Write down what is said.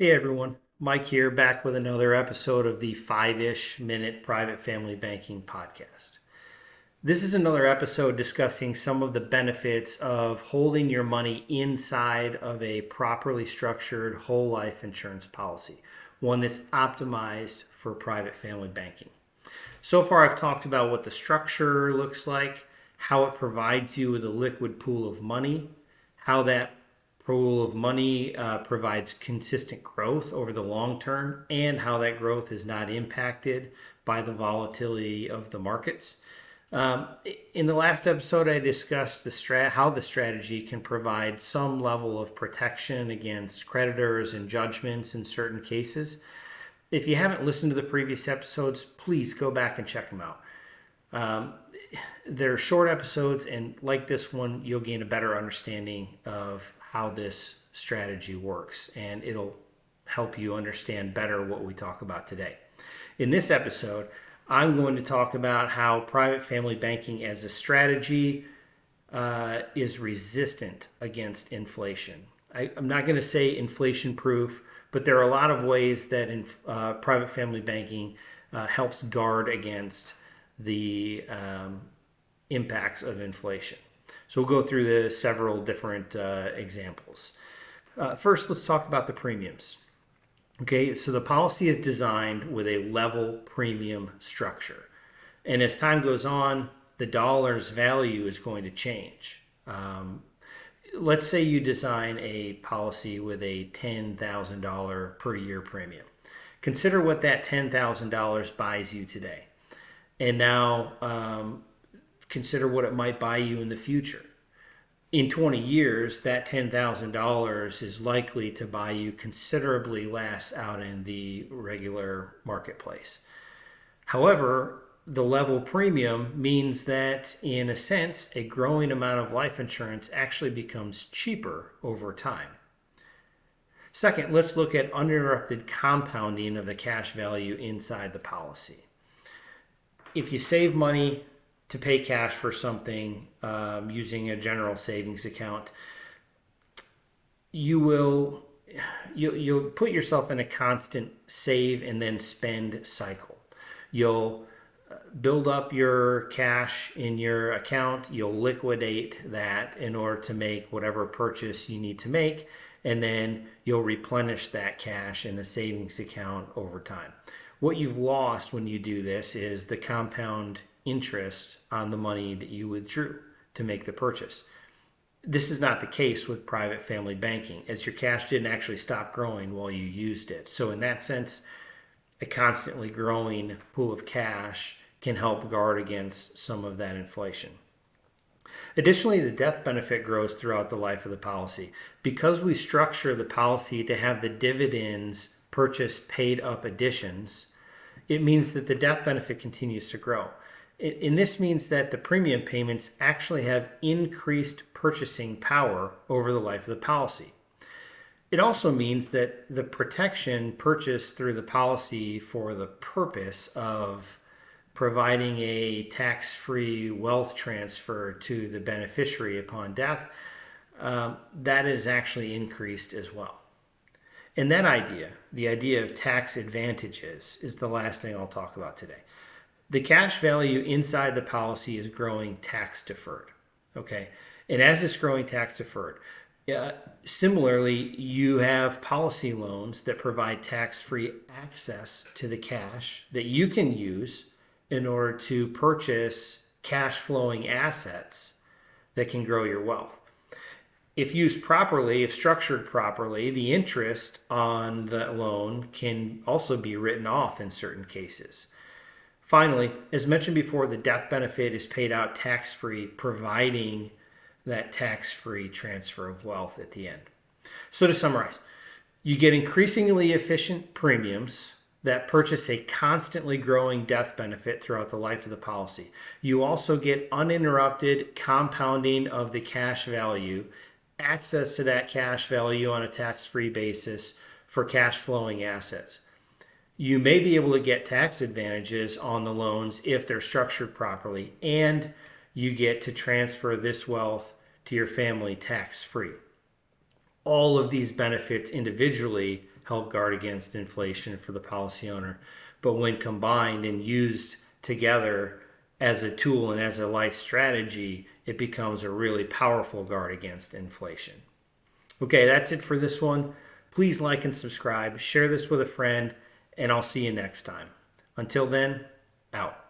Hey everyone, Mike here, back with another episode of the 5-ish minute private family banking podcast. This is another episode discussing some of the benefits of holding your money inside of a properly structured whole life insurance policy, one that's optimized for private family banking. So far, I've talked about what the structure looks like, how it provides you with a liquid pool of money, how that pool of money provides consistent growth over the long term, and how that growth is not impacted by the volatility of the markets. Um, in the last episode, I discussed how the strategy can provide some level of protection against creditors and judgments in certain cases. If you haven't listened to the previous episodes, please go back and check them out. Um, they're short episodes, and like this one, you'll gain a better understanding of how this strategy works, and it'll help you understand better what we talk about today. In this episode, I'm going to talk about how private family banking as a strategy is resistant against inflation. I'm not going to say inflation proof, but there are a lot of ways that private family banking helps guard against the impacts of inflation. So we'll go through the several different examples. First, let's talk about the premiums. Okay, so the policy is designed with a level premium structure. And as time goes on, the dollar's value is going to change. Let's say you design a policy with a $10,000 per year premium. Consider what that $10,000 buys you today. And now consider what it might buy you in the future. In 20 years, that $10,000 is likely to buy you considerably less out in the regular marketplace. However, the level premium means that, in a sense, a growing amount of life insurance actually becomes cheaper over time. Second, let's look at uninterrupted compounding of the cash value inside the policy. If you save money to pay cash for something using a general savings account, you'll put yourself in a constant save and then spend cycle. You'll build up your cash in your account, you'll liquidate that in order to make whatever purchase you need to make, and then you'll replenish that cash in a savings account over time. What you've lost when you do this is the compound interest on the money that you withdrew to make the purchase. This is not the case with private family banking, as your cash didn't actually stop growing while you used it. So, in that sense, a constantly growing pool of cash can help guard against some of that inflation. Additionally, the death benefit grows throughout the life of the policy. Because we structure the policy to have the dividends purchase paid up additions, it means that the death benefit continues to grow. And this means that the premium payments actually have increased purchasing power over the life of the policy. It also means that the protection purchased through the policy for the purpose of providing a tax-free wealth transfer to the beneficiary upon death, that is actually increased as well. And that idea, the idea of tax advantages, is the last thing I'll talk about today. The cash value inside the policy is growing tax deferred. Okay. And as it's growing tax deferred, similarly, you have policy loans that provide tax free access to the cash that you can use in order to purchase cash flowing assets that can grow your wealth. If used properly, if structured properly, the interest on the loan can also be written off in certain cases. Finally, as mentioned before, the death benefit is paid out tax-free, providing that tax-free transfer of wealth at the end. So to summarize, you get increasingly efficient premiums that purchase a constantly growing death benefit throughout the life of the policy. You also get uninterrupted compounding of the cash value, access to that cash value on a tax-free basis for cash flowing assets. You may be able to get tax advantages on the loans if they're structured properly, and you get to transfer this wealth to your family tax-free. All of these benefits individually help guard against inflation for the policy owner. But when combined and used together as a tool and as a life strategy, it becomes a really powerful guard against inflation. Okay, that's it for this one. Please like and subscribe, share this with a friend, and I'll see you next time. Until then, out.